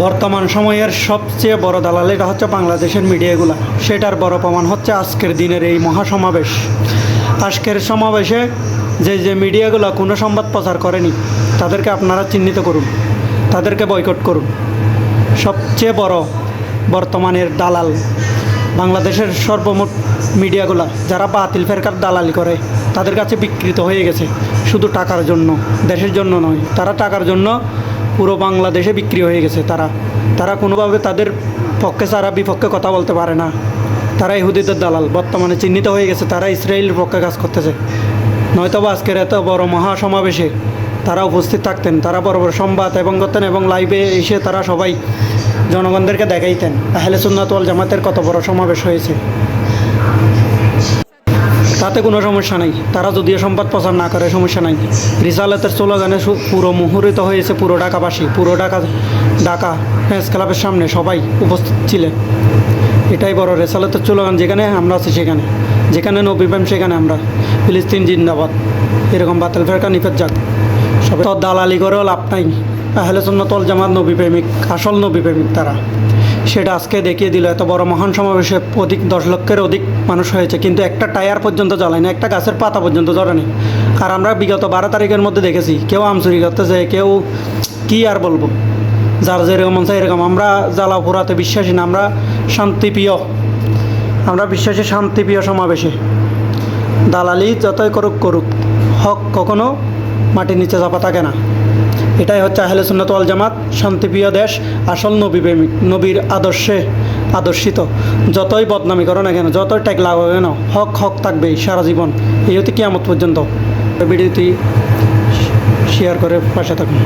বর্তমান সময়ের সবচেয়ে বড় দালাল এটা হচ্ছে বাংলাদেশের মিডিয়াগুলো। সেটার বড় প্রমাণ হচ্ছে আজকের দিনের এই মহাসমাবেশ। আজকের সমাবেশে যে মিডিয়াগুলো কোনো সংবাদ প্রচার করেনি তাদেরকে আপনারা চিহ্নিত করুন, তাদেরকে বয়কট করুন। সবচেয়ে বড় বর্তমানের দালাল বাংলাদেশের সর্বমোট মিডিয়াগুলো, যারা বাতিল ফেরকার দালালি করে, তাদের কাছে বিকৃত হয়ে গেছে শুধু টাকার জন্য, দেশের জন্য নয়। তারা টাকার জন্য পুরো বাংলাদেশে বিক্রি হয়ে গেছে। তারা কোনোভাবে তাদের পক্ষে ছাড়া বিপক্ষে কথা বলতে পারে না। তারা ইহুদিদের দালাল বর্তমানে চিহ্নিত হয়ে গেছে। তারা ইসরায়েলের পক্ষে কাজ করতেছে। নয়তো বা আজকের এত বড় মহাসমাবেশে তারা উপস্থিত থাকতেন, তারা বড় বড় সংবাদ এবং করতেন এবং লাইভে এসে তারা সবাই জনগণদেরকে দেখাইতেন আহলে সুন্নাত ওয়াল জামাতের কত বড় সমাবেশ হয়েছে। তাতে কোনো সমস্যা নেই, তারা যদিও সংবাদ প্রচার না করে সমস্যা নাই। রিসালাতের স্লোগানে পুরো মুহুরিত হয়েছে পুরো ঢাকাবাসী, পুরো ঢাকা প্রেস ক্লাবের সামনে সবাই উপস্থিত ছিলেন। এটাই বড় রিসালাতের স্লোগান। যেখানে আমরা আছি সেখানে, যেখানে নবী প্রেম সেখানে আমরা। ফিলিস্তিন জিন্দাবাদ, এরকম বাতিল ফেরকা নিফেজ যাক। সবাই তো দালালি করেও লাভ নাই। আহলে সুন্নাত ওয়াল জামাত নবী প্রেমিক, আসল নবী প্রেমিক তারা। সেটা আজকে দেখিয়ে দিল। এত বড় মহান সমাবেশে 10 লক্ষের অধিক মানুষ হয়েছে, কিন্তু একটা টায়ার পর্যন্ত জ্বালায়নি, একটা গাছের পাতা পর্যন্ত জ্বলেনি। আর আমরা বিগত 12 তারিখের মধ্যে দেখেছি কেউ আম চুরি করতেছে, কেউ কী আর বলবো, যার যেরকম মন চায় এরকম। আমরা জ্বালাও পোড়াতে বিশ্বাসী না, আমরা শান্তিপ্রিয়, আমরা বিশ্বাসী শান্তিপ্রিয় সমাবেশে। দালালি যতই করুক, হক কখনো মাটির নিচে চাপা থাকে না। এটাই হচ্ছে আহলে সুন্নাত ওয়াল জামাত, শান্তিপ্রিয় দেশ, আসল নবী প্রেমিক, নবীর আদর্শে আদর্শিত। যতই বদনামি করো না কেন, যতই ট্যাগ লাগাও কেন, হক থাকবেই সারা জীবন। এই হতে কিয়ামত পর্যন্ত। ভিডিওটি শেয়ার করে পাশে থাকুন।